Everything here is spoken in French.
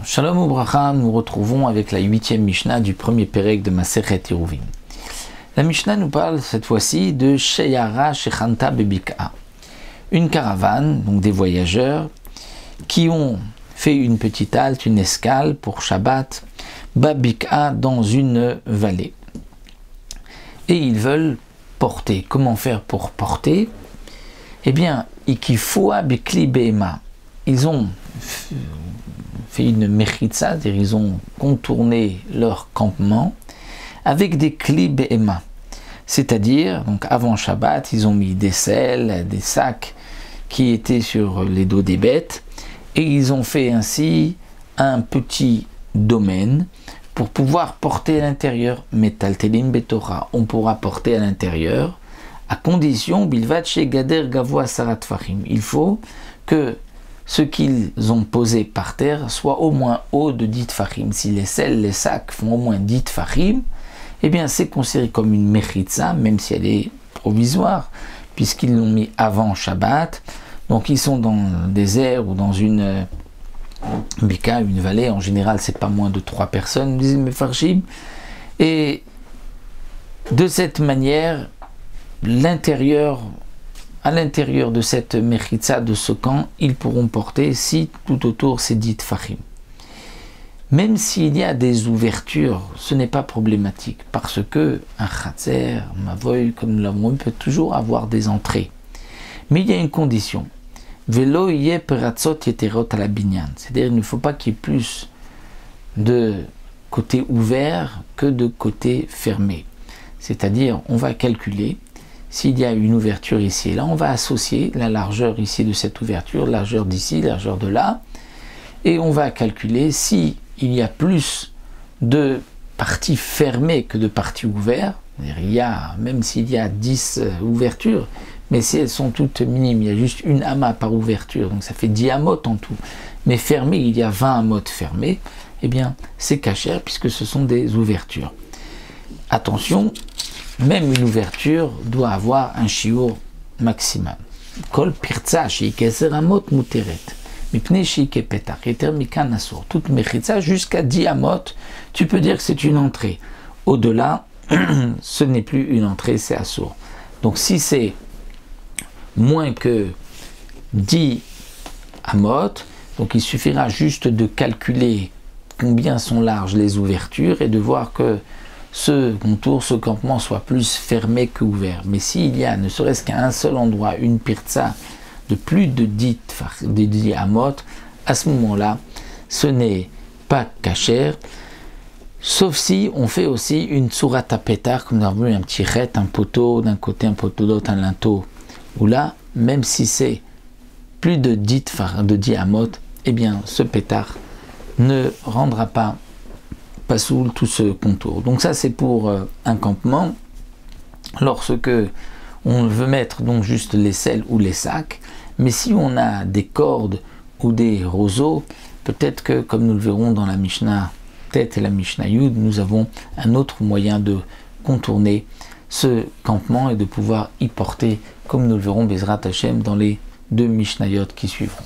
Shalom Ubracha, nous retrouvons avec la 8e Mishnah du premier Pérec de Masechet Eruvin. La Mishnah nous parle cette fois-ci de Sheyara Shechanta Bebika, une caravane, donc des voyageurs, qui ont fait une petite halte, une escale pour Shabbat, Babika, dans une vallée. Et ils veulent porter. Comment faire pour porter? Eh bien, Ikifoa Bikli Beema. Ils ont fait une mechitza, c'est-à-dire ils ont contourné leur campement avec des kli be'ema. C'est-à-dire, donc avant Shabbat, ils ont mis des selles, des sacs qui étaient sur les dos des bêtes, et ils ont fait ainsi un petit domaine pour pouvoir porter à l'intérieur. Metaltelim betora, on pourra porter à l'intérieur, à condition, bilvat chez gader gavoa sarat fachim. Il faut que ce qu'ils ont posé par terre soit au moins haut de 10 tfachim. Si les selles, les sacs font au moins 10 tfachim, eh bien c'est considéré comme une mechitza, même si elle est provisoire, puisqu'ils l'ont mis avant Shabbat. Donc ils sont dans le désert ou dans une bika, une vallée. En général, c'est pas moins de 3 personnes, disent Mefarshim. Et de cette manière, à l'intérieur de cette mechitza, de ce camp, ils pourront porter, si tout autour c'est dit tfachim. Même s'il y a des ouvertures, ce n'est pas problématique, parce que un chatzer, un mavoy, comme nous l'avons vu, peut toujours avoir des entrées. Mais il y a une condition. Velo yé peratzot yeterot à la binyan. C'est-à-dire qu'il ne faut pas qu'il y ait plus de côté ouvert que de côté fermé. C'est-à-dire, on va calculer. S'il y a une ouverture ici et là, on va associer la largeur ici de cette ouverture, la largeur d'ici, la largeur de là, et on va calculer si il y a plus de parties fermées que de parties ouvertes. Il y a, même s'il y a 10 ouvertures, mais si elles sont toutes minimes, il y a juste une amas par ouverture, donc ça fait 10 amotes en tout. Mais fermées, il y a 20 amotes fermées, eh bien c'est kasher puisque ce sont des ouvertures. Attention, même une ouverture doit avoir un shiur maximal. Kol pirtza sheikeser amot muteret, mipnei sheike petach yeter mikan asur. Toute mechitza jusqu'à 10 amot, tu peux dire que c'est une entrée. Au-delà, ce n'est plus une entrée, c'est asur. Donc si c'est moins que 10 amot, donc il suffira juste de calculer combien sont larges les ouvertures et de voir que ce contour, ce campement soit plus fermé qu'ouvert. Mais s'il y a, ne serait-ce qu'à un seul endroit, une pirtza de plus de 10 amot, à ce moment-là, ce n'est pas kasher, sauf si on fait aussi une tsurata pétar, comme nous avons vu un petit ret, un poteau d'un côté, un poteau d'autre, un linteau, où là, même si c'est plus de 10 amot, eh bien ce pétard ne rendra pas sous tout ce contour. Donc ça c'est pour un campement. Lorsque on veut mettre donc juste les selles ou les sacs, mais si on a des cordes ou des roseaux, peut-être que comme nous le verrons dans la Mishnah Tête et la Mishnah Yud, nous avons un autre moyen de contourner ce campement et de pouvoir y porter, comme nous le verrons Bezrat Hashem dans les 2 Mishnayot qui suivront.